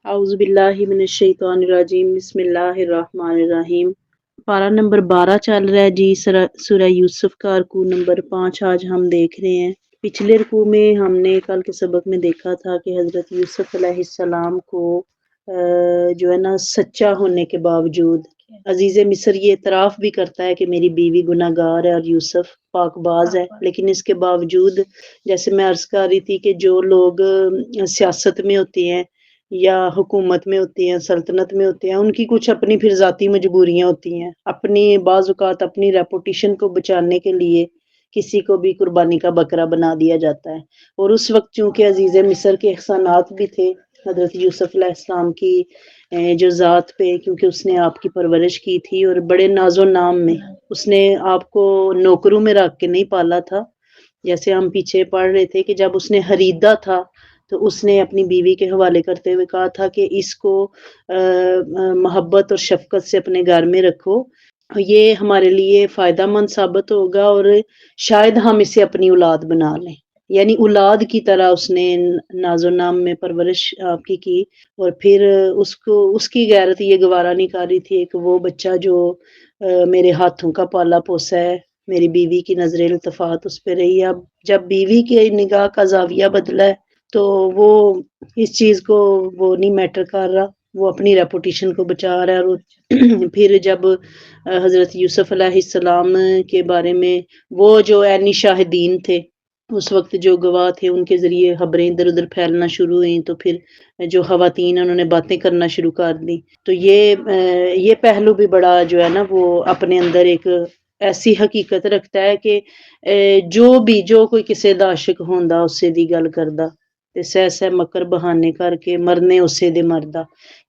اعوذ باللہ من الشیطان الرجیم، بسم اللہ الرحمن الرحیم۔ پارہ نمبر 12 چل رہا ہے جی، سورہ یوسف کا رکوع نمبر 5 آج ہم دیکھ رہے ہیں۔ پچھلے رکوع میں ہم نے کل کے سبق میں دیکھا تھا کہ حضرت یوسف علیہ السلام کو جو ہے نا سچا ہونے کے باوجود عزیز مصر یہ اعتراف بھی کرتا ہے کہ میری بیوی گناہ گار ہے اور یوسف پاک باز ہے، لیکن اس کے باوجود جیسے میں عرض کر رہی تھی کہ جو لوگ سیاست میں ہوتے ہیں یا حکومت میں ہوتے ہیں، سلطنت میں ہوتے ہیں، ان کی کچھ اپنی پھر ذاتی مجبوریاں ہوتی ہیں، اپنی بعض اوقات اپنی ریپوٹیشن کو بچانے کے لیے کسی کو بھی قربانی کا بکرا بنا دیا جاتا ہے۔ اور اس وقت چونکہ عزیز مصر کے احسانات بھی تھے حضرت یوسف علیہ السلام کی جو ذات پہ، کیونکہ اس نے آپ کی پرورش کی تھی اور بڑے ناز و نام میں اس نے آپ کو نوکروں میں رکھ کے نہیں پالا تھا۔ جیسے ہم پیچھے پڑھ رہے تھے کہ جب اس نے خریدا تھا تو اس نے اپنی بیوی کے حوالے کرتے ہوئے کہا تھا کہ اس کو محبت اور شفقت سے اپنے گھر میں رکھو، یہ ہمارے لیے فائدہ مند ثابت ہوگا اور شاید ہم اسے اپنی اولاد بنا لیں۔ یعنی اولاد کی طرح اس نے ناز و نام میں پرورش آپ کی اور پھر اس کی غیرت یہ گوارا نہیں کر رہی تھی کہ وہ بچہ جو میرے ہاتھوں کا پالا پوسا ہے، میری بیوی کی نظر التفات اس پہ رہی ہے۔ اب جب بیوی کی نگاہ کا زاویہ بدلا ہے تو وہ اس چیز کو وہ نہیں میٹر کر رہا، وہ اپنی ریپوٹیشن کو بچا رہا ہے۔ اور پھر جب حضرت یوسف علیہ السلام کے بارے میں وہ جو عینی شاہدین تھے، اس وقت جو گواہ تھے، ان کے ذریعے خبریں ادھر ادھر پھیلنا شروع ہوئیں تو پھر جو خواتین انہوں نے باتیں کرنا شروع کر دی، تو یہ پہلو بھی بڑا جو ہے نا وہ اپنے اندر ایک ایسی حقیقت رکھتا ہے کہ جو کوئی کسی دا عاشق ہوندا اسے دی گل کردا تے سہ سہ مکر بہانے کر کے مرنے اسے دے مردا،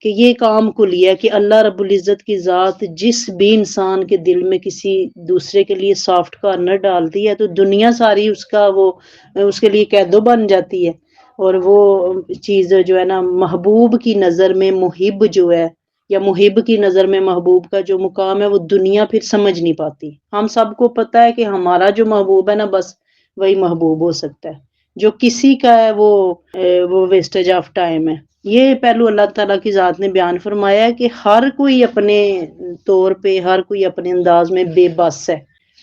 کہ یہ کام کلیہ کہ اللہ رب العزت کی ذات جس بھی انسان کے دل میں کسی دوسرے کے لیے سافٹ کارنر ڈالتی ہے تو دنیا ساری اس کے لیے قیدو بن جاتی ہے، اور وہ چیز جو ہے نا محبوب کی نظر میں محب جو ہے یا محب کی نظر میں محبوب کا جو مقام ہے وہ دنیا پھر سمجھ نہیں پاتی۔ ہم سب کو پتہ ہے کہ ہمارا جو محبوب ہے نا بس وہی محبوب ہو سکتا ہے، جو کسی کا ہے وہ ویسٹیج آف ٹائم ہے۔ یہ پہلو اللہ تعالیٰ کی ذات نے بیان فرمایا ہے کہ ہر کوئی اپنے طور پہ، ہر کوئی اپنے انداز میں بے بس ہے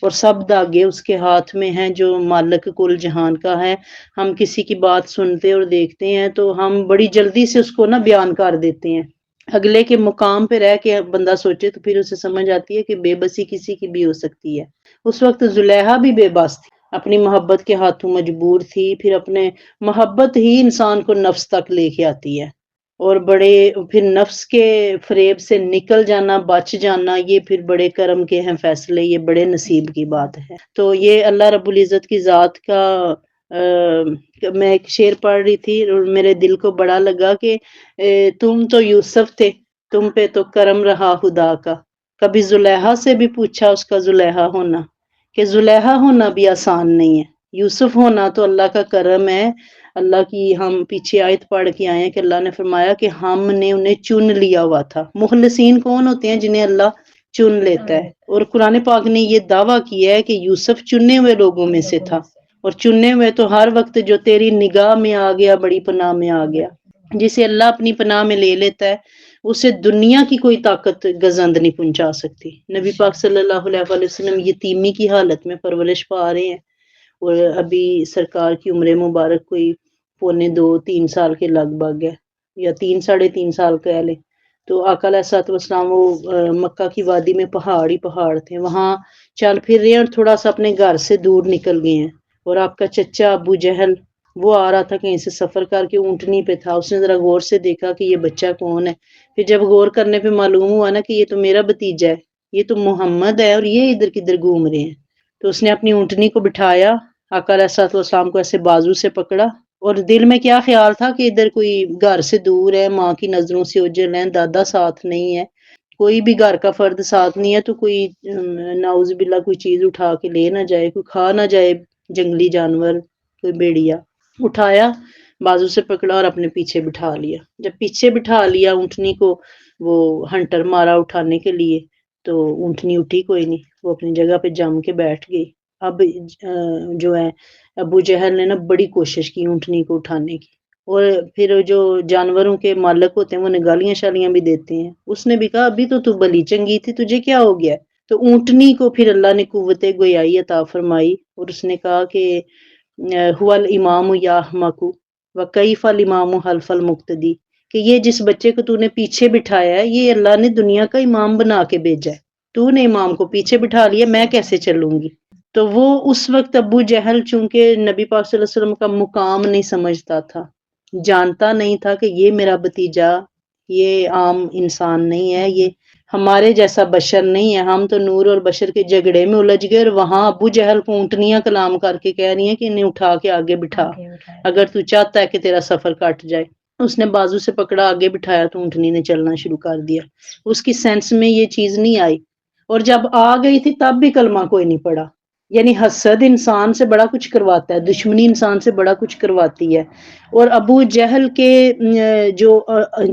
اور سب داغے اس کے ہاتھ میں ہیں جو مالک کل جہان کا ہے۔ ہم کسی کی بات سنتے اور دیکھتے ہیں تو ہم بڑی جلدی سے اس کو نا بیان کر دیتے ہیں، اگلے کے مقام پہ رہ کے بندہ سوچے تو پھر اسے سمجھ آتی ہے کہ بے بسی کسی کی بھی ہو سکتی ہے۔ اس وقت زلیخا بھی بے بس تھی، اپنی محبت کے ہاتھوں مجبور تھی، پھر اپنے محبت ہی انسان کو نفس تک لے کے آتی ہے، اور پھر نفس کے فریب سے نکل جانا، بچ جانا، یہ پھر بڑے کرم کے ہیں فیصلے، یہ بڑے نصیب کی بات ہے۔ تو یہ اللہ رب العزت کی ذات کا میں ایک شعر پڑھ رہی تھی اور میرے دل کو بڑا لگا کہ تم تو یوسف تھے، تم پہ تو کرم رہا خدا کا، کبھی زلیخا سے بھی پوچھا اس کا زلیخا ہونا، کہ زلیخا ہونا بھی آسان نہیں ہے، یوسف ہونا تو اللہ کا کرم ہے۔ اللہ کی ہم پیچھے آیت پڑھ کے آئے ہیں کہ اللہ نے فرمایا کہ ہم نے انہیں چن لیا ہوا تھا۔ مخلصین کون ہوتے ہیں؟ جنہیں اللہ چن لیتا ہے، اور قرآن پاک نے یہ دعویٰ کیا ہے کہ یوسف چنے ہوئے لوگوں میں سے تھا، اور چنے ہوئے تو ہر وقت جو تیری نگاہ میں آ گیا، بڑی پناہ میں آ گیا۔ جسے اللہ اپنی پناہ میں لے لیتا ہے اسے دنیا کی کوئی طاقت گزند نہیں پہنچا سکتی۔ نبی پاک صلی اللہ علیہ وآلہ وسلم یتیمی کی حالت میں پرورش پا رہے ہیں، اور ابھی سرکار کی عمر مبارک کوئی 2.5-3 سال کے لگ بھگ ہے، یا 3-3.5 سال کہہ لیں۔ تو آقا علیہ الصلوۃ والسلام وہ مکہ کی وادی میں پہاڑ ہی پہاڑ تھے، وہاں چل پھر رہے ہیں اور تھوڑا سا اپنے گھر سے دور نکل گئے ہیں، اور آپ کا چچا ابو جہل وہ آ رہا تھا کہیں سے سفر کر کے، اونٹنی پہ تھا، اس نے ذرا غور سے دیکھا کہ یہ بچہ کون ہے، پھر جب غور کرنے پہ معلوم ہوا نا کہ یہ تو میرا بھتیجا ہے، یہ تو محمد ہے، اور یہ ادھر کدھر گھوم رہے ہیں، تو اس نے اپنی اونٹنی کو بٹھایا، آقا علیہ الصلوۃ والسلام کو ایسے بازو سے پکڑا، اور دل میں کیا خیال تھا کہ ادھر کوئی گھر سے دور ہے، ماں کی نظروں سے اوجھل ہے، دادا ساتھ نہیں ہے، کوئی بھی گھر کا فرد ساتھ نہیں ہے، تو کوئی نعوذ باللہ کوئی چیز اٹھا کے لے نہ جائے، کوئی کھا نہ جائے، جنگلی جانور، کوئی بیڑیا۔ اٹھایا، بازو سے پکڑا اور اپنے پیچھے بٹھا لیا۔ جب پیچھے بٹھا لیا اونٹنی کو، وہ ہنٹر مارا اٹھانے کے لیے، تو اونٹنی اٹھی کوئی نہیں، وہ اپنی جگہ پہ جم کے بیٹھ گئی۔ اب جو ہے ابو جہل نے نا بڑی کوشش کی اونٹنی کو اٹھانے کی، اور پھر جو جانوروں کے مالک ہوتے ہیں وہ نگالیاں شالیاں بھی دیتے ہیں. اس نے بھی کہا ابھی تو بلی چنگی تھی، تجھے کیا ہو گیا؟ تو اونٹنی کو پھر اللہ نے قوت گویائی عطا فرمائی اور اس نے کہا کہ هو الامام یاحمق وکیف الامام حلف المقتدی، کہ یہ جس بچے کو تو نے پیچھے بٹھایا ہے یہ اللہ نے دنیا کا امام بنا کے بھیجا ہے، تو نے امام کو پیچھے بٹھا لیا، میں کیسے چلوں گی؟ تو وہ اس وقت ابو جہل چونکہ نبی پاک صلی اللہ علیہ وسلم کا مقام نہیں سمجھتا تھا، جانتا نہیں تھا کہ یہ میرا بھتیجا یہ عام انسان نہیں ہے، یہ ہمارے جیسا بشر نہیں ہے، ہم تو نور اور بشر کے جھگڑے میں الجھ گئے اور وہاں ابو جہل کو اونٹنیاں کلام کر کے کہہ رہی ہیں کہ انہیں اٹھا کے آگے بٹھا اگر تو چاہتا ہے کہ تیرا سفر کٹ جائے. اس نے بازو سے پکڑا آگے بٹھایا تو اونٹنی نے چلنا شروع کر دیا. اس کی سینس میں یہ چیز نہیں آئی اور جب آ گئی تھی تب بھی کلمہ کوئی نہیں پڑا. یعنی حسد انسان سے بڑا کچھ کرواتا ہے، دشمنی انسان سے بڑا کچھ کرواتی ہے. اور ابو جہل کے جو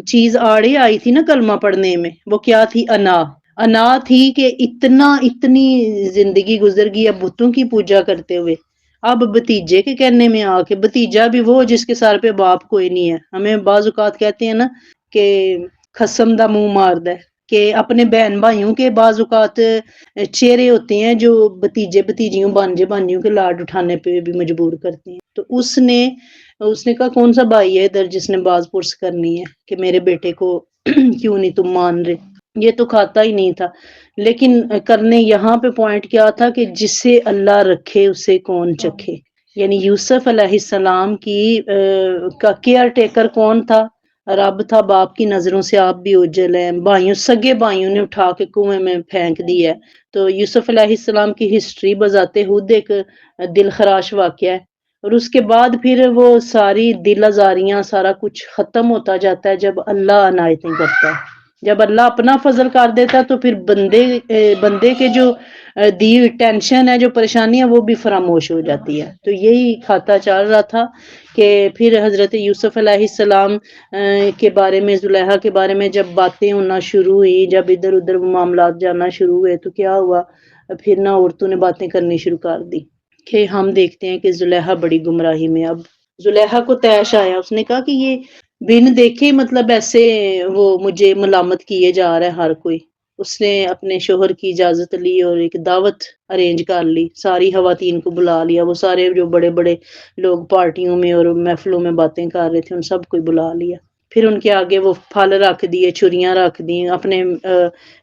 چیز آڑے آئی تھی نا کلمہ پڑھنے میں وہ کیا تھی؟ انا تھی کہ اتنی زندگی گزر گئی اب بتوں کی پوجا کرتے ہوئے، اب بھتیجے کے کہنے میں آ کے، بھتیجا بھی وہ جس کے سر پہ باپ کوئی نہیں ہے. ہمیں بعض اوقات کہتے ہیں نا کہ خصم دا منہ مارد ہے، کہ اپنے بہن بھائیوں کے بعض اوقات چہرے ہوتے ہیں جو بھتیجے بھتیجیوں بانجے بانجیوں کے لاڈ اٹھانے پہ بھی مجبور کرتے ہیں. تو اس نے کہا کون سا بھائی ہے ادھر جس نے باز پرس کرنی ہے کہ میرے بیٹے کو کیوں نہیں تم مان رہے؟ یہ تو کھاتا ہی نہیں تھا. لیکن کرنے یہاں پہ پوائنٹ کیا تھا کہ جسے اللہ رکھے اسے کون چکھے. یعنی یوسف علیہ السلام کی کا کیئر ٹیکر کون تھا؟ رب تھا. باپ کی نظروں سے آپ بھی اوجھل ہیں، بھائیوں سگے بھائیوں نے اٹھا کے کنویں میں پھینک دی ہے. تو یوسف علیہ السلام کی ہسٹری بذات خود ایک دل خراش واقعہ ہے. اور اس کے بعد پھر وہ ساری دل آزاریاں سارا کچھ ختم ہوتا جاتا ہے جب اللہ عنایتیں کرتا ہے. جب اللہ اپنا فضل کر دیتا ہے تو پھر بندے کے جو دی ٹینشن ہے، جو پریشانی ہے، وہ بھی فراموش ہو جاتی ہے. تو یہی کھاتا چل رہا تھا کہ پھر حضرت یوسف علیہ السلام کے بارے میں، زلیخا کے بارے میں جب باتیں ہونا شروع ہوئی، جب ادھر ادھر معاملات جاننا شروع ہوئے تو کیا ہوا؟ پھر نہ عورتوں نے باتیں کرنی شروع کر دی کہ ہم دیکھتے ہیں کہ زلیخا بڑی گمراہی میں. اب زلیخا کو طیش آیا، اس نے کہا کہ یہ بن دیکھے مطلب ایسے وہ مجھے ملامت کیے جا رہا ہے ہر کوئی. اس نے اپنے شوہر کی اجازت لی اور ایک دعوت ارینج کر لی، ساری خواتین کو بلا لیا، وہ سارے جو بڑے بڑے لوگ پارٹیوں میں اور محفلوں میں باتیں کر رہے تھے ان سب کو بلا لیا. پھر ان کے آگے وہ پھل رکھ دیے، چھریاں رکھ دی، اپنے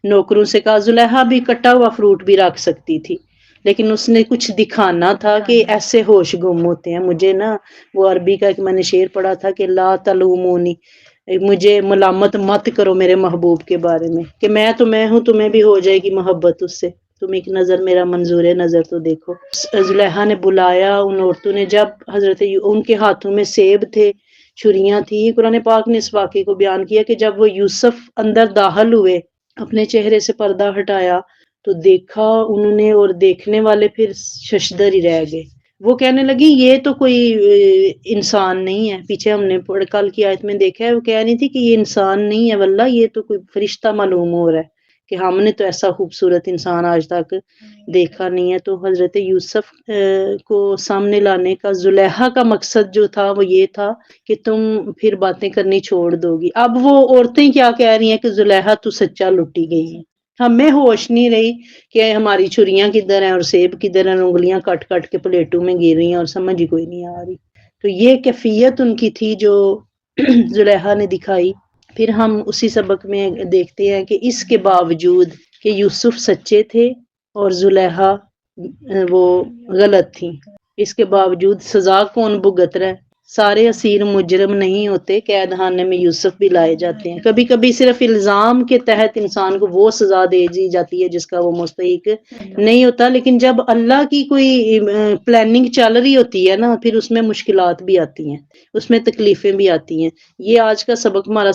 نوکروں سے کہا زلیخا بھی کٹا ہوا فروٹ بھی رکھ سکتی تھی، لیکن اس نے کچھ دکھانا تھا کہ ایسے ہوش گم ہوتے ہیں. مجھے نا وہ عربی کا ایک میں نے شعر پڑھا تھا کہ لا تلومونی، مجھے ملامت مت کرو میرے محبوب کے بارے میں، کہ میں تو میں ہوں، تمہیں بھی ہو جائے گی محبت اس سے، تم ایک نظر میرا منظور نظر تو دیکھو. زلیخا نے بلایا ان عورتوں نے، جب حضرت ان کے ہاتھوں میں سیب تھے، چھریاں تھی. قرآن پاک نے اس واقعے کو بیان کیا کہ جب وہ یوسف اندر داخل ہوئے، اپنے چہرے سے پردہ ہٹایا تو دیکھا انہوں نے، اور دیکھنے والے پھر ششدر ہی رہ گئے. وہ کہنے لگی یہ تو کوئی انسان نہیں ہے. پیچھے ہم نے کل کی آیت میں دیکھا ہے، وہ کہہ رہی تھی کہ یہ انسان نہیں ہے، واللہ یہ تو کوئی فرشتہ معلوم ہو رہا ہے کہ ہم نے تو ایسا خوبصورت انسان آج تک دیکھا نہیں ہے. تو حضرت یوسف کو سامنے لانے کا زلیخا کا مقصد جو تھا وہ یہ تھا کہ تم پھر باتیں کرنی چھوڑ دو گی. اب وہ عورتیں کیا کہہ رہی ہیں کہ زلیخا تو سچا لٹی گئی ہے. ہمیں ہوش نہیں رہی کہ ہماری چھریاں کدھر ہیں اور سیب کدھر ہیں، انگلیاں کٹ کٹ کے پلیٹوں میں گر رہی ہیں اور سمجھ ہی کوئی نہیں آ رہی. تو یہ کیفیت ان کی تھی جو زلیخا نے دکھائی. پھر ہم اسی سبق میں دیکھتے ہیں کہ اس کے باوجود کہ یوسف سچے تھے اور زلیخا وہ غلط تھی، اس کے باوجود سزا کون بھگت رہا ہے؟ سارے اسیر مجرم نہیں ہوتے، قید خانے میں یوسف بھی لائے جاتے ہیں. کبھی کبھی صرف الزام کے تحت انسان کو وہ سزا دے دی جاتی ہے جس کا وہ مستحق نہیں ہوتا. لیکن جب اللہ کی کوئی پلاننگ چل رہی ہوتی ہے نا، پھر اس میں مشکلات بھی آتی ہیں، اس میں تکلیفیں بھی آتی ہیں. یہ آج کا سبق ہمارا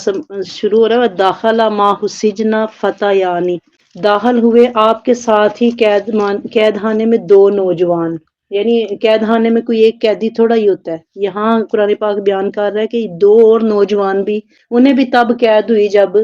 شروع ہو رہا ہے. داخلہ ماہ السجن فتیانی، داخل ہوئے آپ کے ساتھ ہی قید خانے میں دو نوجوان. یعنی قید خانے میں کوئی ایک قیدی تھوڑا ہی ہوتا ہے. یہاں قرآن پاک بیان کر رہا ہے کہ دو اور نوجوان بھی، انہیں بھی تب قید ہوئی جب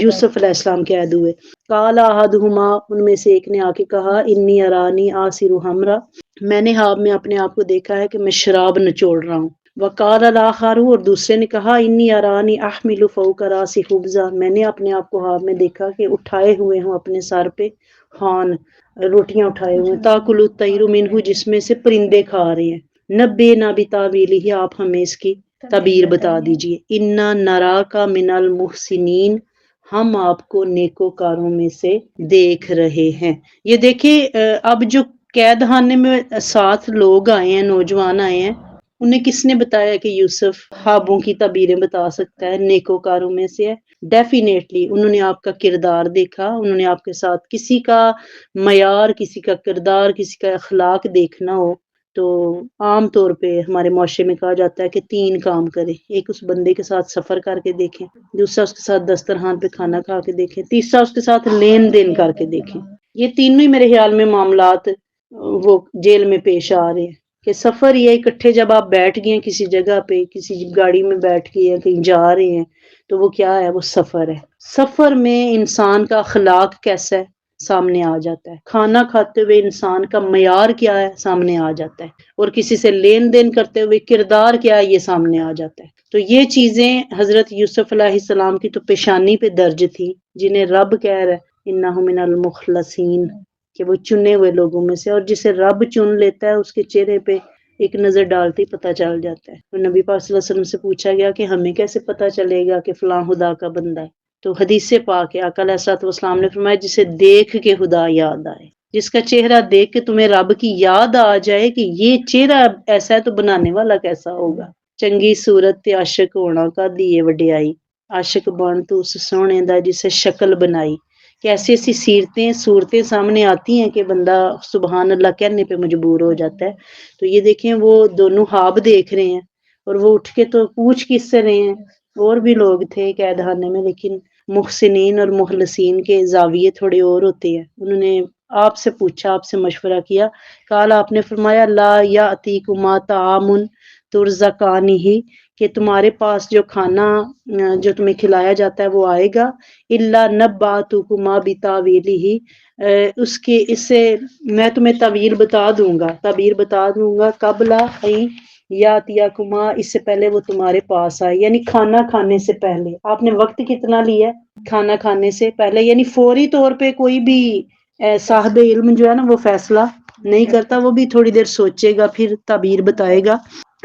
یوسف علیہ السلام قید ہوئے. قال احدہما، ان میں سے ایک نے آ کے کہا، انی ارانی آصر خمرا، میں نے خواب میں اپنے آپ کو دیکھا ہے کہ میں شراب نچوڑ رہا ہوں. وقال الآخر، اور دوسرے نے کہا انی ارانی احمل فوق راسی خبزا، میں نے اپنے آپ کو خواب میں دیکھا کہ اٹھائے ہوئے ہوں اپنے سر پہ خوان، روٹیاں اٹھائے ہوئے ہیں، تاکل الطیر منہ، جس میں سے پرندے کھا رہے ہیں، نبئنا بتاویلہ، آپ ہمیں اس کی تعبیر بتا دیجئے، انا نراک من المحسنین، ہم آپ کو نیکوکاروں میں سے دیکھ رہے ہیں۔ یہ دیکھیں اب جو قید خانے میں 7 لوگ آئے ہیں، نوجوان آئے ہیں، انہیں کس نے بتایا کہ یوسف خوابوں کی تعبیریں بتا سکتا ہے، نیکوکاروں میں سے ہے؟ ڈیفینیٹلی انہوں نے آپ کا کردار دیکھا، انہوں نے آپ کے ساتھ کسی کا معیار، کسی کا کردار، کسی کا اخلاق دیکھنا ہو تو عام طور پہ ہمارے معاشرے میں کہا جاتا ہے کہ 3 کام کریں، ایک اس بندے کے ساتھ سفر کر کے دیکھیں، دوسرا اس کے ساتھ دسترخوان پہ کھانا کھا کے دیکھیں، تیسرا اس کے ساتھ لین دین کر کے دیکھیں۔ یہ تینوں ہی میرے خیال میں معاملات وہ جیل میں پیش آ رہے ہیں کہ سفر یہ اکٹھے جب آپ بیٹھ گئے ہیں کسی جگہ پہ، کسی گاڑی میں بیٹھ گئے ہیں، کہیں جا رہے ہیں، تو وہ کیا ہے؟ وہ سفر ہے۔ سفر میں انسان کا اخلاق کیسا ہے سامنے آ جاتا ہے، کھانا کھاتے ہوئے انسان کا معیار کیا ہے سامنے آ جاتا ہے، اور کسی سے لین دین کرتے ہوئے کردار کیا ہے یہ سامنے آ جاتا ہے۔ تو یہ چیزیں حضرت یوسف علیہ السلام کی تو پیشانی پہ درج تھی، جنہیں رب کہہ رہا ہے انہ من المخلصین، کہ وہ چنے ہوئے لوگوں میں سے، اور جسے رب چن لیتا ہے اس کے چہرے پہ ایک نظر ڈالتے ہی پتہ چل جاتا ہے۔ تو نبی پاک صلی اللہ علیہ وسلم سے پوچھا گیا کہ ہمیں کیسے پتہ چلے گا کہ فلاں خدا کا بندہ ہے؟ تو حدیث پاک ہے، آقا علیہ الصلوۃ والسلام نے فرمایا جسے دیکھ کے خدا یاد آئے، جس کا چہرہ دیکھ کے تمہیں رب کی یاد آ جائے کہ یہ چہرہ ایسا ہے تو بنانے والا کیسا ہوگا۔ چنگی صورت تے عاشق ہونا کا دیے وڈیائی، عاشق بن تو اس سونے دا جسے شکل بنائی، کہ ایسی ایسی سیرتیں صورتیں سامنے آتی ہیں کہ بندہ سبحان اللہ کہنے پہ مجبور ہو جاتا ہے۔ تو یہ دیکھیں وہ دونوں خواب دیکھ رہے ہیں، اور وہ اٹھ کے تو پوچھ کس سے رہے ہیں، اور بھی لوگ تھے قید خانے میں، لیکن محسنین اور مخلصین کے زاویے تھوڑے اور ہوتے ہیں۔ انہوں نے آپ سے پوچھا، آپ سے مشورہ کیا، کال آپ نے فرمایا لا یاتیکما طعام ترزقانہ، کہ تمہارے پاس جو کھانا جو تمہیں کھلایا جاتا ہے وہ آئے گا، الا نباتکما بتاویلہ، اس سے میں تمہیں تعبیر بتا دوں گا، تعبیر بتا دوں گا، قبل یاتیکما، اس سے پہلے وہ تمہارے پاس آئے، یعنی کھانا کھانے سے پہلے۔ آپ نے وقت کتنا لیا ہے؟ کھانا کھانے سے پہلے، یعنی فوری طور پہ کوئی بھی صاحب علم جو ہے نا وہ فیصلہ نہیں کرتا، وہ بھی تھوڑی دیر سوچے گا پھر تعبیر بتائے گا۔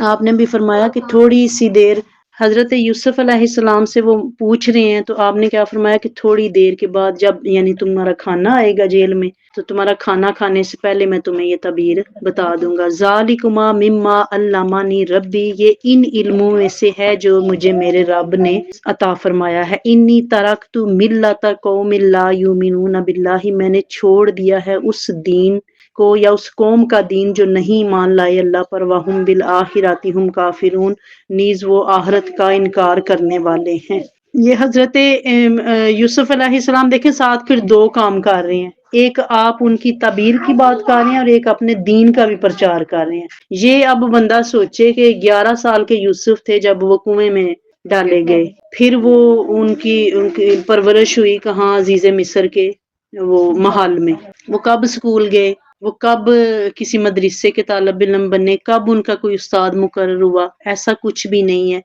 آپ نے بھی فرمایا کہ تھوڑی سی دیر، حضرت یوسف علیہ السلام سے وہ پوچھ رہے ہیں تو آپ نے کیا فرمایا کہ تھوڑی دیر کے بعد، جب یعنی تمہارا کھانا آئے گا جیل میں، تو تمہارا کھانا کھانے سے پہلے میں تمہیں یہ تعبیر بتا دوں گا۔ ذالکما مما علمانی ربی، یہ ان علموں میں سے ہے جو مجھے میرے رب نے عطا فرمایا ہے۔ انی ترکت ملت قوم لا یؤمنون باللہ، میں نے چھوڑ دیا ہے اس دین کو یا اس قوم کا دین جو نہیں مان لائے اللہ پر، وہم بالآخرۃ ہم کافرون، نیز وہ آخرت کا انکار کرنے والے ہیں۔ یہ حضرت یوسف علیہ السلام دیکھیں ساتھ پھر 2 کام کر رہے ہیں، ایک آپ ان کی تعبیر کی بات کر رہے ہیں اور ایک اپنے دین کا بھی پرچار کر رہے ہیں۔ یہ اب بندہ سوچے کہ 11 سال کے یوسف تھے جب وہ کنویں میں ڈالے گئے، پھر وہ ان کی پرورش ہوئی کہاں؟ عزیز مصر کے وہ محل میں، وہ کب سکول گئے، وہ کب کسی مدرسے کے طالب علم بنے، کب ان کا کوئی استاد مقرر ہوا؟ ایسا کچھ بھی نہیں ہے۔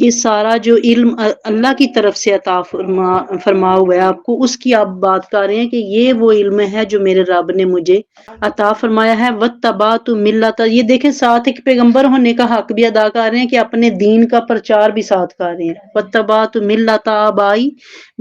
یہ سارا جو علم اللہ کی طرف سے عطا فرما ہوا ہے آپ کو، اس کی آپ بات کر رہے ہیں کہ یہ وہ علم ہے جو میرے رب نے مجھے عطا فرمایا ہے۔ واتبعت ملت، یہ دیکھیں ساتھ ایک پیغمبر ہونے کا حق بھی ادا کر رہے ہیں کہ اپنے دین کا پرچار بھی ساتھ کر رہے ہیں۔ واتبعت ملت آبائی،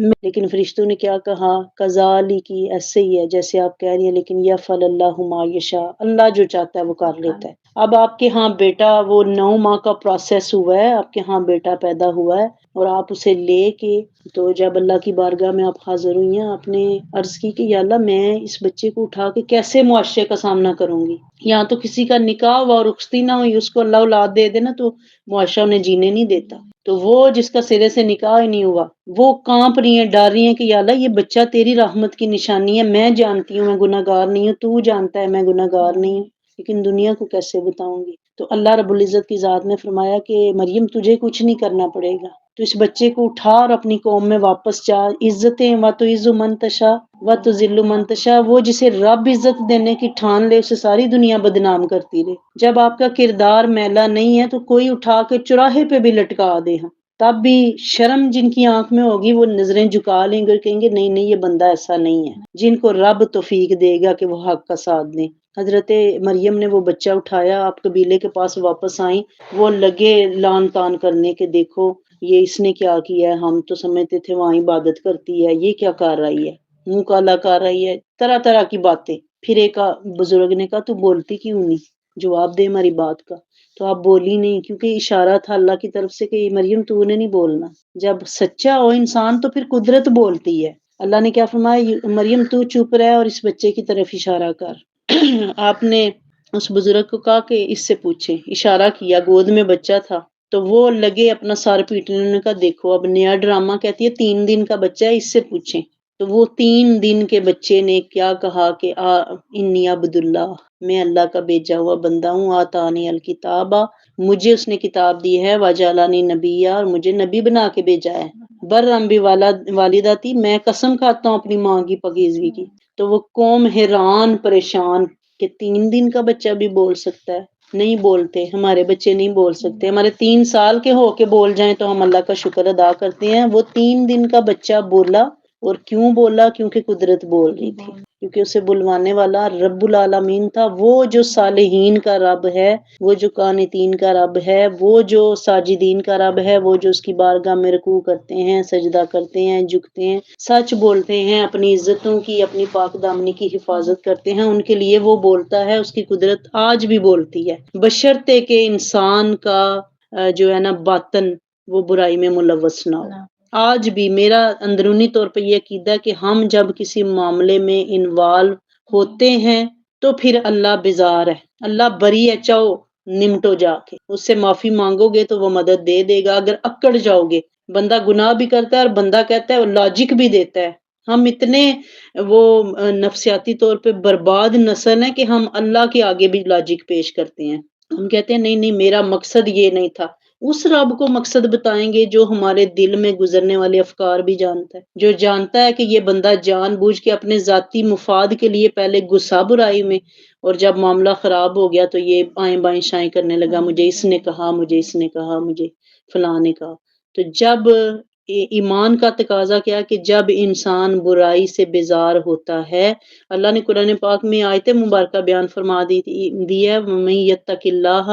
لیکن فرشتوں نے کیا کہا؟ کذالک، ایسے ہی ہے جیسے آپ کہہ رہی ہیں، لیکن یفعل اللہ ما یشاء، اللہ جو چاہتا ہے وہ کر لیتا ہے۔ اب آپ کے ہاں بیٹا، وہ 9 ماہ کا پروسیس ہوا ہے، آپ کے ہاں بیٹا پیدا ہوا ہے، اور آپ اسے لے کے تو جب اللہ کی بارگاہ میں آپ حاضر ہوئی ہیں، آپ نے عرض کی کہ یا اللہ میں اس بچے کو اٹھا کے کیسے معاشرے کا سامنا کروں گی؟ یہاں تو کسی کا نکاح ہوا اور رخصتی نہ ہوئی، اس کو اللہ اولاد دے دے نا تو معاشرہ انہیں جینے نہیں دیتا۔ تو وہ جس کا سرے سے نکاح ہی نہیں ہوا، وہ کانپ رہی ہیں، ڈر رہی ہیں کہ یا اللہ یہ بچہ تیری رحمت کی نشانی ہے، میں جانتی ہوں میں گناہ گار نہیں ہوں، تو جانتا ہے میں گناہ گار نہیں ہوں، لیکن دنیا کو کیسے بتاؤں گی؟ تو اللہ رب العزت کی ذات نے فرمایا کہ مریم تجھے کچھ نہیں کرنا پڑے گا، تو اس بچے کو اٹھا اور اپنی قوم میں واپس جا. عزتیں و تو عز من تشا و تو ذل من تشا، وہ جسے رب عزت دینے کی ٹھان لے اسے ساری دنیا بدنام کرتی رہے. جب آپ کا کردار میلا نہیں ہے تو کوئی اٹھا کے چوراہے پہ بھی لٹکا دے ہاں، تب بھی شرم جن کی آنکھ میں ہوگی وہ نظریں جھکا لیں گے اور کہیں گے نہیں نہیں یہ بندہ ایسا نہیں ہے. جن کو رب توفیق دے گا کہ وہ حق کا ساتھ دیں. حضرت مریم نے وہ بچہ اٹھایا، آپ قبیلے کے پاس واپس آئیں، وہ لگے لان تان کرنے کے دیکھو یہ اس نے کیا کیا ہے، ہم تو سمجھتے تھے وہاں عبادت کرتی ہے، یہ کیا کر رہی ہے، منہ کالا کر رہی ہے، طرح طرح کی باتیں. پھر ایک بزرگ نے کہا تو بولتی کیوں نہیں، جواب دے ہماری بات کا. تو آپ بولی نہیں کیونکہ اشارہ تھا اللہ کی طرف سے کہ مریم تو نے نہیں بولنا. جب سچا ہو انسان تو پھر قدرت بولتی ہے. اللہ نے کیا فرمایا، مریم تو چپ رہ اور اس بچے کی طرف اشارہ کر. آپ نے اس بزرگ کو کہا کہ اس سے پوچھیں، اشارہ کیا، گود میں بچہ تھا. تو وہ لگے اپنا سر پیٹنے، انہوں نے کہا دیکھو اب نیا ڈرامہ، کہتی ہے 3 دن کا بچہ ہے، اس سے پوچھیں. تو وہ 3 دن کے بچے نے کیا کہا کہ انی عبداللہ، میں اللہ کا بھیجا ہوا بندہ ہوں، آتانی الکتابہ، مجھے اس نے کتاب دی ہے، وجعلنی نبیہ، اور مجھے نبی بنا کے بھیجا ہے، برم والدہ تھی، میں قسم کھاتا ہوں اپنی ماں کی پاکیزگی کی. تو وہ قوم حیران پریشان کہ 3 دن کا بچہ بھی بول سکتا ہے. نہیں بولتے، ہمارے بچے نہیں بول سکتے، ہمارے 3 سال کے ہو کے بول جائیں تو ہم اللہ کا شکر ادا کرتے ہیں. وہ 3 دن کا بچہ بولا، اور کیوں بولا؟ کیونکہ قدرت بول رہی تھی، کیونکہ اسے بلوانے والا رب العالمین تھا، وہ جو صالحین کا رب ہے، وہ جو قانتین کا رب ہے، وہ جو ساجدین کا رب ہے، وہ جو اس کی بارگاہ میں رکوع کرتے ہیں، سجدہ کرتے ہیں، جھکتے ہیں، سچ بولتے ہیں، اپنی عزتوں کی، اپنی پاک دامنی کی حفاظت کرتے ہیں، ان کے لیے وہ بولتا ہے. اس کی قدرت آج بھی بولتی ہے، بشرطے کہ انسان کا جو ہے نا باطن وہ برائی میں ملوث نہ ہو. آج بھی میرا اندرونی طور پہ یہ عقیدہ ہے کہ ہم جب کسی معاملے میں انوالو ہوتے ہیں تو پھر اللہ بیزار ہے، اللہ بری ہے، چاہو نمٹو جا کے، اس سے معافی مانگو گے تو وہ مدد دے دے گا. اگر اکڑ جاؤ گے، بندہ گناہ بھی کرتا ہے اور بندہ کہتا ہے وہ لاجک بھی دیتا ہے. ہم اتنے وہ نفسیاتی طور پہ برباد نسل ہے کہ ہم اللہ کے آگے بھی لاجک پیش کرتے ہیں. ہم کہتے ہیں نہیں نہیں میرا مقصد یہ نہیں تھا. اس رب کو مقصد بتائیں گے جو ہمارے دل میں گزرنے والے افکار بھی جانتا ہے، جو جانتا ہے کہ یہ بندہ جان بوجھ کے اپنے ذاتی مفاد کے لیے پہلے غصہ برائی میں، اور جب معاملہ خراب ہو گیا تو یہ آئیں بائیں شائیں کرنے لگا، مجھے اس نے کہا، مجھے اس نے کہا، مجھے فلاں نے کہا. تو جب ایمان کا تقاضا کیا کہ جب انسان برائی سے بیزار ہوتا ہے، اللہ نے قرآن پاک میں آیت مبارکہ بیان فرما دی ہے، وَمَن یتق اللہ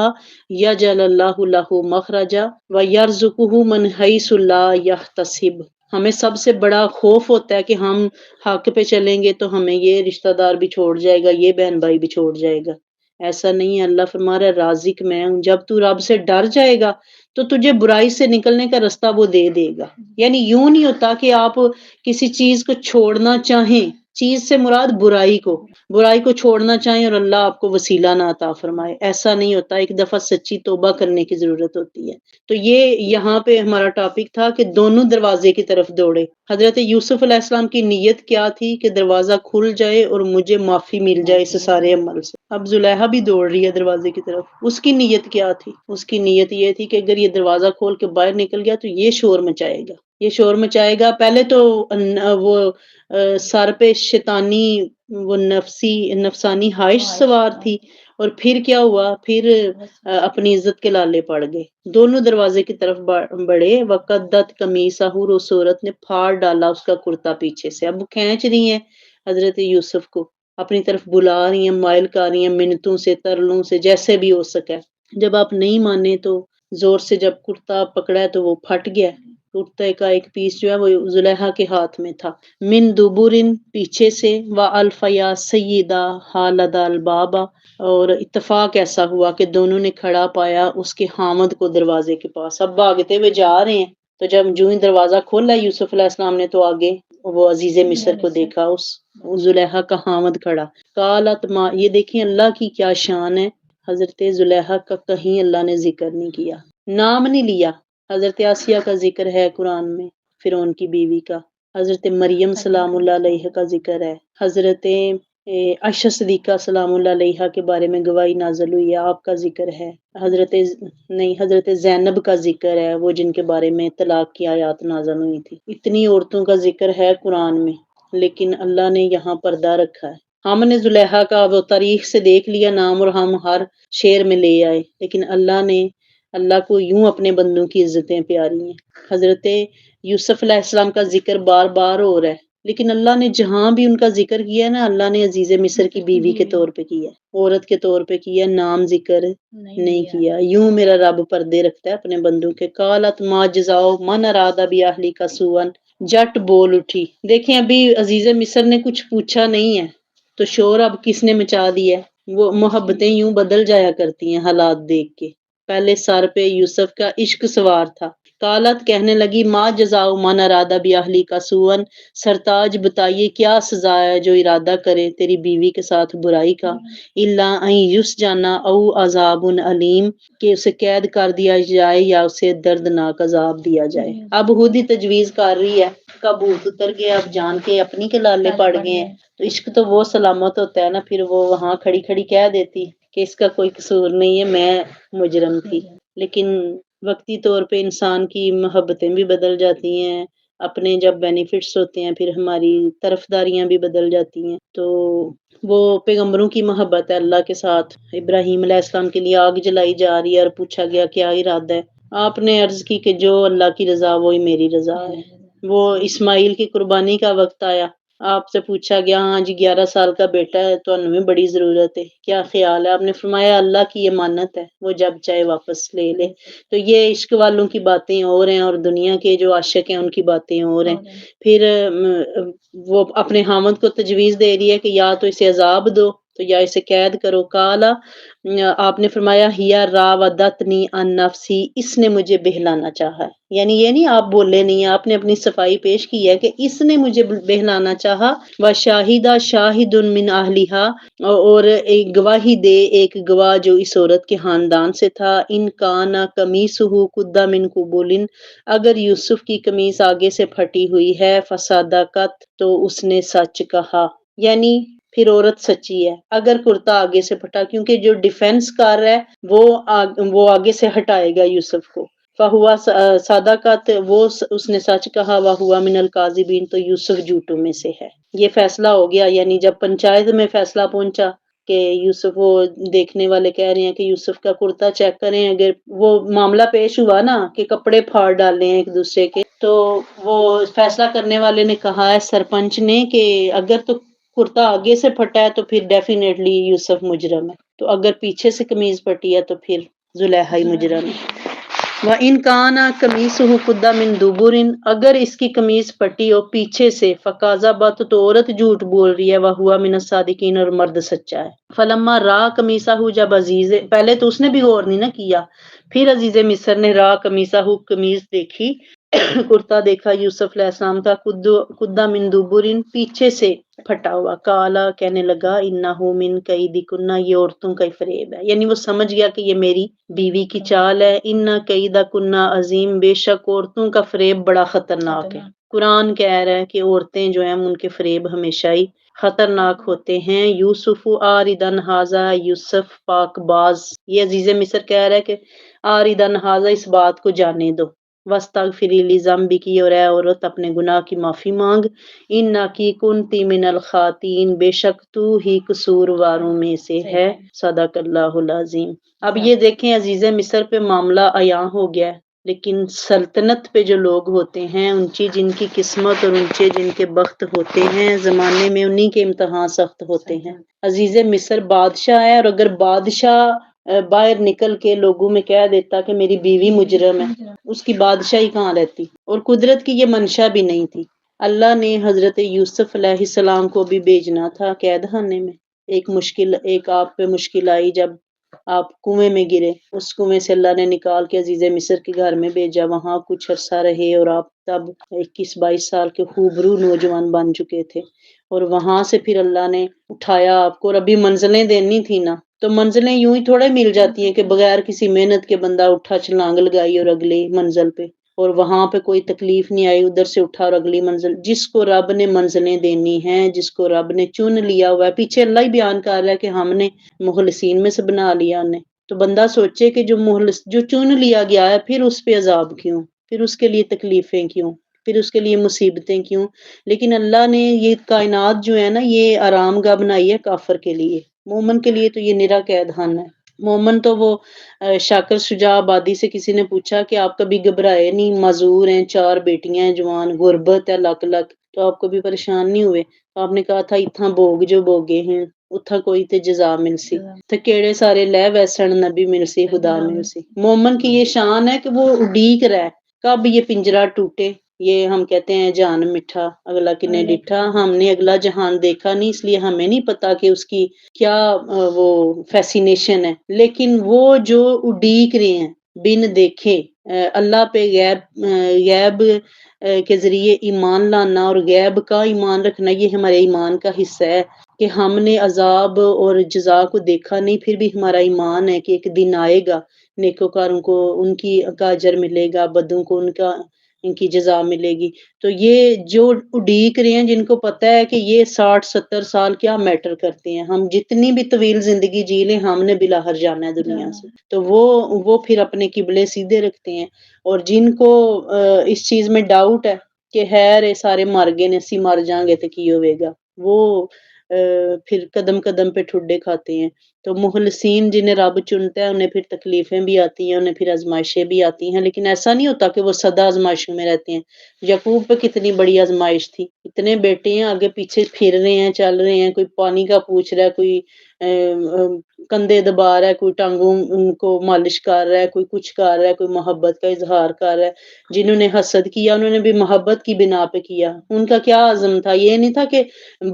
یجعل اللہ لہ مخرجا ویرزقہ من حیث لا یحتسب. ہمیں سب سے بڑا خوف ہوتا ہے کہ ہم حق پہ چلیں گے تو ہمیں یہ رشتہ دار بھی چھوڑ جائے گا، یہ بہن بھائی بھی چھوڑ جائے گا. ایسا نہیں ہے، اللہ فرما رہا ہے رازق میں ہوں. جب تو رب سے ڈر جائے گا تو تجھے برائی سے نکلنے کا راستہ وہ دے دے گا. یعنی یوں نہیں ہوتا کہ آپ کسی چیز کو چھوڑنا چاہیں، چیز سے مراد برائی کو چھوڑنا چاہیں اور اللہ آپ کو وسیلہ نہ عطا فرمائے، ایسا نہیں ہوتا. ایک دفعہ سچی توبہ کرنے کی ضرورت ہوتی ہے. تو یہ یہاں پہ ہمارا ٹاپک تھا کہ دونوں دروازے کی طرف دوڑے. حضرت یوسف علیہ السلام کی نیت کیا تھی کہ دروازہ کھل جائے اور مجھے معافی مل جائے اس سارے عمل سے. اب زلیخا بھی دوڑ رہی ہے دروازے کی طرف. اس کی نیت کیا تھی؟ اس کی نیت یہ تھی کہ اگر یہ دروازہ کھول کے باہر نکل گیا تو یہ شور مچائے گا، یہ شور مچائے گا. پہلے تو وہ سر پہ شیطانی وہ نفسانی خواہش سوار تھی، اور پھر کیا ہوا، پھر اپنی عزت کے لالے پڑ گئے. دونوں دروازے کی طرف بڑھے. وقدت قمیصہ، اس عورت نے پھاڑ ڈالا اس کا کرتا پیچھے سے. اب وہ کھینچ رہی ہیں حضرت یوسف کو، اپنی طرف بلا رہی ہیں، مائل کر رہی ہیں، منتوں سے، ترلوں سے، جیسے بھی ہو سکے. جب آپ نہیں مانے تو زور سے جب کرتا پکڑا ہے تو وہ پھٹ گیا. کرتے کا ایک پیس جو ہے وہ زلیخا کے ہاتھ میں تھا. من دبرن، پیچھے سے، والفیا سیدہ حالد البابا، اور اتفاق ایسا ہوا کہ دونوں نے کھڑا پایا اس کے خامد کو دروازے کے پاس. اب بھاگتے ہوئے جا رہے ہیں تو جب جو ہی دروازہ کھولا یوسف علیہ السلام نے تو آگے وہ عزیز مصر کو دیکھا، اس زلیخا کا خامد کھڑا. قالت ما، یہ دیکھیں اللہ کی کیا شان ہے. حضرت زلیخا کا کہیں اللہ نے ذکر نہیں کیا، نام نہیں لیا. حضرت آسیہ کا ذکر ہے قرآن میں، فرعون کی بیوی کا. حضرت مریم سلام اللہ علیہ کا ذکر ہے. حضرت عائشہ صدیقہ سلام اللہ علیہا کے بارے میں گواہی نازل ہوئی ہے، آپ کا ذکر ہے، حضرت زینب کا ذکر ہے، وہ جن کے بارے میں طلاق کی آیات نازل ہوئی تھی۔ اتنی عورتوں کا ذکر ہے قرآن میں، لیکن اللہ نے یہاں پردہ رکھا ہے۔ ہم نے زلیخا کا وہ تاریخ سے دیکھ لیا نام اور ہم ہر شعر میں لے آئے، لیکن اللہ کو یوں اپنے بندوں کی عزتیں پیاری ہیں۔ حضرت یوسف علیہ السلام کا ذکر بار بار ہو رہا ہے، لیکن اللہ نے جہاں بھی ان کا ذکر کیا ہے نا، اللہ نے عزیز مصر کی بیوی کے طور پہ کیا ہے، عورت کے طور پہ کیا، نام ذکر نہیں کیا۔ یوں میرا رب پردے رکھتا ہے اپنے بندوں کے۔ قالت ما جزاؤ من اراد باہلک سوءا، جٹ بول اٹھی۔ دیکھیں ابھی عزیز مصر نے کچھ پوچھا نہیں ہے، تو شور اب کس نے مچا دیا ہے؟ وہ محبتیں یوں بدل جایا کرتی ہیں حالات دیکھ کے۔ پہلے سر پہ یوسف کا عشق سوار تھا۔ قالت کہنے لگی ما جزاؤ من اراد باہلک سوءا، سرتاج بتائیے کیا سزا ہے جو ارادہ کرے تیری بیوی کے ساتھ برائی کا، الا ان یسجنا او عذاب علیم، کہ اسے قید کر دیا جائے یا اسے دردناک عذاب دیا جائے۔ اب خود ہی تجویز کر رہی ہے، کا بھوت اتر گیا، اب جان کے اپنی کے لالے پڑ گئے ہیں۔ تو عشق تو وہ سلامت ہوتا ہے نا، پھر وہ وہاں کھڑی کھڑی کہہ دیتی کہ اس کا کوئی قصور نہیں ہے، میں مجرم تھی۔ لیکن وقتی طور پہ انسان کی محبتیں بھی بدل جاتی ہیں، اپنے جب بینیفٹس ہوتے ہیں پھر ہماری طرفداریاں بھی بدل جاتی ہیں۔ تو وہ پیغمبروں کی محبت ہے اللہ کے ساتھ۔ ابراہیم علیہ السلام کے لیے آگ جلائی جا رہی ہے اور پوچھا گیا کیا ارادہ ہے، آپ نے عرض کی کہ جو اللہ کی رضا وہی میری رضا ہے۔ وہ اسماعیل کی قربانی کا وقت آیا، آپ سے پوچھا گیا ہاں جی 11 سال کا بیٹا ہے تو ہمیں بڑی ضرورت ہے، کیا خیال ہے؟ آپ نے فرمایا اللہ کی امانت ہے، وہ جب چاہے واپس لے لے۔ تو یہ عشق والوں کی باتیں اور ہیں، اور دنیا کے جو عاشق ہیں ان کی باتیں اور ہیں۔ پھر وہ اپنے خامد کو تجویز دے رہی ہے کہ یا تو اسے عذاب دو تو یا اسے قید کرو۔ کالا، آپ نے فرمایا ہیا راودتنی عن نفسی، اس نے مجھے بہلانا چاہا ہے، یعنی یہ نہیں آپ بولے نہیں، آپ نے اپنی صفائی پیش کی ہے کہ اس نے مجھے بہلانا چاہا۔ وشاہدہ شاہد من اہلہا، اور ایک گواہی دے ایک گواہ جو اس عورت کے خاندان سے تھا۔ ان کان قمیصہ قد من قبل، اگر یوسف کی قمیص آگے سے پھٹی ہوئی ہے، فصدقت، تو اس نے سچ کہا، یعنی پھر عورت سچی ہے اگر کرتا آگے سے پھٹا، کیونکہ جو ڈیفینس کر رہا ہے وہ آگے سے ہٹائے گا یوسف کو۔ فہوا صادقت، اس نے سچ کہا، وہوا من الکاذبین، تو یوسف جھوٹوں میں سے ہے۔ یہ فیصلہ ہو گیا، یعنی جب پنچایت میں فیصلہ پہنچا کہ یوسف، وہ دیکھنے والے کہہ رہے ہیں کہ یوسف کا کرتا چیک کریں، اگر وہ معاملہ پیش ہوا نا کہ کپڑے پھاڑ ڈالے ہیں ایک دوسرے کے، تو وہ فیصلہ کرنے والے نے کہا ہے سرپنچ نے کہ اگر تو کرتا آگے سے پھٹا ہے تو پھر ڈیفینیٹلی یوسف مجرم ہے، تو اگر پیچھے سے قمیض پھٹی ہے تو پھر زلیخا ہی مجرم ہے۔ وَإِن كَانَ قَمِيصُهُ قُدَّ مِن دُبُرٍ، اگر اس کی قمیض پھٹی ہو پیچھے سے، فَكَذَبَتْ، تو عورت جھوٹ بول رہی ہے، وَهُوَ مِنَ الصَّادِقِينَ، اور مرد سچا ہے۔ فَلَمَّا رَأَىٰ قَمِيصَهُ، جب عزیز، پہلے تو اس نے بھی غور نہیں نہ کیا، پھر عزیز مصر نے رَأَىٰ قَمِيصَهُ، قمیض دیکھی، کرتا دیکھا یوسف علیہ السلام کا، قُدَّ مِن دُبُرٍ، پیچھے سے پھٹا ہوا، کالا، کہنے لگا انہ من کیدکن، یہ عورتوں کا فریب ہے، یعنی وہ سمجھ گیا کہ یہ میری بیوی کی چال ہے۔ ان کیدکن عظیم، بے شک عورتوں کا فریب بڑا خطرناک ہے۔ قرآن کہہ رہا ہے کہ عورتیں جو ہیں ان کے فریب ہمیشہ ہی خطرناک ہوتے ہیں۔ یوسف آردن ھذا، یوسف پاک باز، یہ عزیز مصر کہہ رہا ہے کہ آردن ھذا، اس بات کو جانے دو، وَاسْتَغْفِرِي لِذَنبِكِ، اور اے عورت اپنے گناہ کی معافی مانگ، اِنَّكِ كُنتِ مِنَ الْخَاطِئِينَ، بے شک تو ہی قصورواروں میں سے ہے۔ صدق اللہ العظیم۔ اب یہ دیکھیں عزیز مصر پہ معاملہ عیاں ہو گیا ہے، لیکن سلطنت پہ جو لوگ ہوتے ہیں، اونچی جن کی قسمت اور اونچے جن کے بخت ہوتے ہیں زمانے میں، انہی کے امتحان سخت ہوتے ہیں۔ عزیز مصر بادشاہ ہے، اور اگر بادشاہ باہر نکل کے لوگوں میں کہہ دیتا کہ میری بیوی مجرم ہے، اس کی بادشاہی کہاں رہتی؟ اور قدرت کی یہ منشا بھی نہیں تھی۔ اللہ نے حضرت یوسف علیہ السلام کو بھی بھیجنا تھا قید خانے میں۔ ایک آپ پہ مشکل آئی جب آپ کنویں میں گرے، اس کنویں سے اللہ نے نکال کے عزیز مصر کے گھر میں بھیجا، وہاں کچھ عرصہ رہے، اور آپ تب 21-22 سال کے خوبرو نوجوان بن چکے تھے، اور وہاں سے پھر اللہ نے اٹھایا آپ کو، اور ابھی منزلیں دینی تھی نا، تو منزلیں یوں ہی تھوڑے مل جاتی ہیں کہ بغیر کسی محنت کے بندہ اٹھا چھلانگ لگائی اور اگلی منزل پہ۔ اور وہاں پہ کوئی تکلیف نہیں آئی، ادھر سے اٹھا اور اگلی منزل۔ جس کو رب نے منزلیں دینی ہیں، جس کو رب نے چن لیا ہوا ہے، پیچھے اللہ ہی بیان کر رہا ہے کہ ہم نے مخلصین میں سے بنا لیا انہیں، تو بندہ سوچے کہ جو چن لیا گیا ہے، پھر اس پہ عذاب کیوں، پھر اس کے لیے تکلیفیں کیوں، پھر اس کے لیے مصیبتیں کیوں؟ لیکن اللہ نے یہ کائنات جو ہے نا، یہ آرام گاہ بنائی ہے کافر کے لیے، مومن کے لیے تو یہ نرا قید خانہ ہے۔ مومن تو وہ شاکر شجاع آبادی سے کسی نے پوچھا کہ آپ کبھی گھبرائے نہیں، معذور ہیں، 4 بیٹیاں ہیں جوان، غربت ہے لک لک، تو آپ کبھی پریشان نہیں ہوئے؟ تو آپ نے کہا تھا اتھاں بوگ جو بوگے ہیں اتھا کوئی تے جزا مل سی، تے کیڑے سارے لے ویسن نبی مل سی خدا مل سی۔ مومن کی یہ شان ہے کہ وہ اڈیق رہا ہے کب یہ پنجرہ ٹوٹے۔ یہ ہم کہتے ہیں جان مٹھا اگلا کنے ڈٹھا، ہم نے اگلا جہان دیکھا نہیں، اس لیے ہمیں نہیں پتا کہ اس کی کیا وہ فیسینیشن ہے، لیکن وہ جو اڈیق رہے ہیں بن دیکھے، اللہ پہ غیب کے ذریعے ایمان لانا اور غیب کا ایمان رکھنا، یہ ہمارے ایمان کا حصہ ہے کہ ہم نے عذاب اور جزا کو دیکھا نہیں، پھر بھی ہمارا ایمان ہے کہ ایک دن آئے گا، نیکوکاروں کو ان کی کا اجر ملے گا، بدوں کو ان کی جزا ملے گی۔ تو یہ جو اڈیق رہے ہیں، جن کو پتہ ہے کہ یہ 60-70 سال کیا میٹر کرتے ہیں، ہم جتنی بھی طویل زندگی جی لیں ہم نے بلاہر جانا ہے دنیا سے، تو وہ پھر اپنے قبلے سیدھے رکھتے ہیں۔ اور جن کو اس چیز میں ڈاؤٹ ہے کہ خیر یہ سارے مر گئے نے، اسی مر جائیں گے تو کی ہوئے گا، وہ پھر قدم قدم پہ ٹھڈے کھاتے ہیں۔ تو مخلصین جنہیں رب چنتا ہے انہیں پھر تکلیفیں بھی آتی ہیں، انہیں پھر آزمائشیں بھی آتی ہیں، لیکن ایسا نہیں ہوتا کہ وہ سدا آزمائشوں میں رہتے ہیں۔ یعقوب پہ کتنی بڑی آزمائش تھی، اتنے بیٹے ہیں، آگے پیچھے پھر رہے ہیں، چل رہے ہیں، کوئی پانی کا پوچھ رہا ہے، کوئی کندھے دبا رہا ہے، کوئی ٹانگوں ان کو مالش کر رہا ہے، کوئی کچھ کر رہا ہے، کوئی محبت کا اظہار کر رہا ہے۔ جنہوں نے حسد کیا انہوں نے بھی محبت کی بنا پہ کیا، ان کا کیا عزم تھا؟ یہ نہیں تھا کہ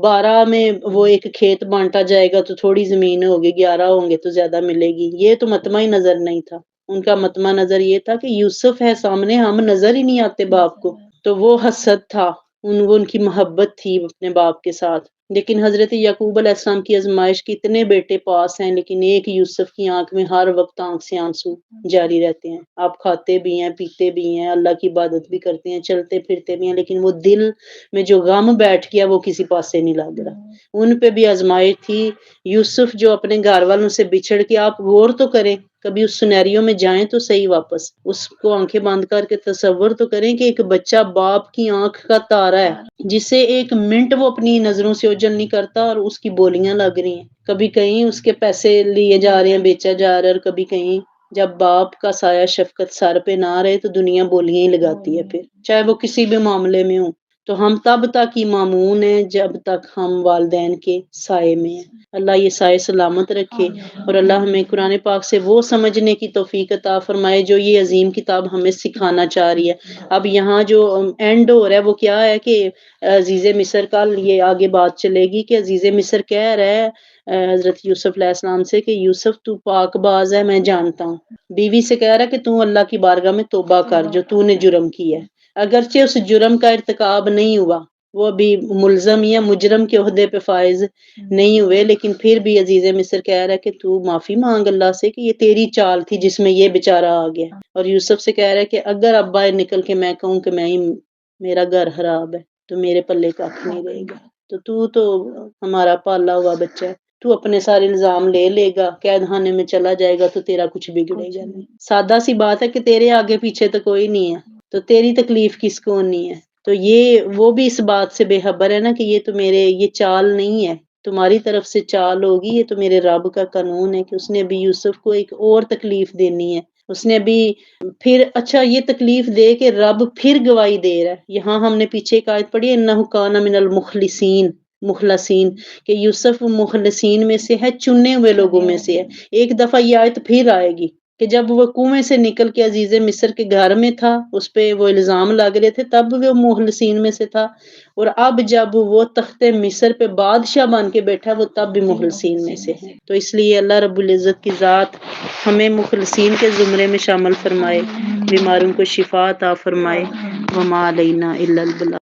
12 میں وہ ایک کھیت بانٹا جائے گا تو تھوڑی زمین ہوگی، 11 ہوں گے تو زیادہ ملے گی، یہ تو مطمع ہی نظر نہیں تھا۔ ان کا مطمع نظر یہ تھا کہ یوسف ہے سامنے، ہم نظر ہی نہیں آتے باپ کو، تو وہ حسد تھا، ان کی محبت تھی اپنے باپ کے ساتھ۔ لیکن حضرت یعقوب علیہ السلام کی آزمائش کی اتنے بیٹے پاس ہیں، لیکن ایک یوسف کی آنکھ میں ہر وقت آنکھ سے آنسو جاری رہتے ہیں۔ آپ کھاتے بھی ہیں، پیتے بھی ہیں، اللہ کی عبادت بھی کرتے ہیں، چلتے پھرتے بھی ہیں، لیکن وہ دل میں جو غم بیٹھ گیا وہ کسی پاس سے نہیں لگ رہا۔ ان پہ بھی آزمائش تھی۔ یوسف جو اپنے گھر والوں سے بچھڑ کے، آپ غور تو کریں، کبھی اس سینیریو میں جائیں تو صحیح، واپس اس کو آنکھیں بند کر کے تصور تو کریں کہ ایک بچہ باپ کی آنکھ کا تارا ہے، جسے ایک منٹ وہ اپنی نظروں سے اوجھل نہیں کرتا، اور اس کی بولیاں لگ رہی ہیں، کبھی کہیں اس کے پیسے لیے جا رہے ہیں، بیچا جا رہا ہے، اور کبھی کہیں جب باپ کا سایہ شفقت سر پہ نہ رہے تو دنیا بولیاں ہی لگاتی ہے، پھر چاہے وہ کسی بھی معاملے میں ہوں۔ تو ہم تب تک ہی مامون ہیں جب تک ہم والدین کے سائے میں ہیں۔ اللہ یہ سائے سلامت رکھے، اور اللہ ہمیں قرآن پاک سے وہ سمجھنے کی توفیق عطا فرمائے جو یہ عظیم کتاب ہمیں سکھانا چاہ رہی ہے۔ اب یہاں جو اینڈ ہو رہا ہے وہ کیا ہے کہ عزیز مصر کا یہ آگے بات چلے گی کہ عزیز مصر کہہ رہا ہے حضرت یوسف علیہ السلام سے کہ یوسف تو پاک باز ہے، میں جانتا ہوں۔ بیوی سے کہہ رہا ہے کہ تو اللہ کی بارگاہ میں توبہ کر جو تو نے جرم کیا ہے، اگرچہ اس جرم کا ارتکاب نہیں ہوا، وہ ابھی ملزم یا مجرم کے عہدے پہ فائز نہیں ہوئے، لیکن پھر بھی عزیز مصر کہہ رہا ہے کہ تو معافی مانگ اللہ سے کہ یہ تیری چال تھی جس میں یہ بیچارہ آ گیا۔ اور یوسف سے کہہ رہا ہے کہ اگر ابا نکل کے میں کہوں کہ میرا گھر خراب ہے تو میرے پلے کھ نہیں رہے گا، تو ہمارا پالا ہوا بچہ ہے، تو اپنے سارے الزام لے گا، قید خانے میں چلا جائے گا تو تیرا کچھ بگڑے گا نہیں۔ سادہ سی بات ہے کہ تیرے آگے پیچھے تو کوئی نہیں ہے، تو تیری تکلیف کس کو نہیں ہے؟ تو وہ بھی اس بات سے بے خبر ہے نا کہ یہ چال نہیں ہے، تمہاری طرف سے چال ہوگی، یہ تو میرے رب کا قانون ہے کہ اس نے ابھی یوسف کو ایک اور تکلیف دینی ہے، اس نے ابھی پھر اچھا یہ تکلیف دے کے رب پھر گواہی دے رہا ہے۔ یہاں ہم نے پیچھے ایک آیت پڑھی، انہ کان من المخلصین، کہ یوسف مخلصین میں سے ہے، چنے ہوئے لوگوں میں سے ہے۔ ایک دفعہ یہ آیت پھر آئے گی کہ جب وہ کنویں سے نکل کے عزیز مصر کے گھر میں تھا، اس پہ وہ الزام لگ رہے تھے، تب وہ مخلصین میں سے تھا، اور اب جب وہ تخت مصر پہ بادشاہ بن کے بیٹھا وہ تب بھی مخلصین میں سے ہے۔ تو اس لیے اللہ رب العزت کی ذات ہمیں مخلصین کے زمرے میں شامل فرمائے، بیماروں کو شفا عطا فرمائے، وما علینا الا البلاغ۔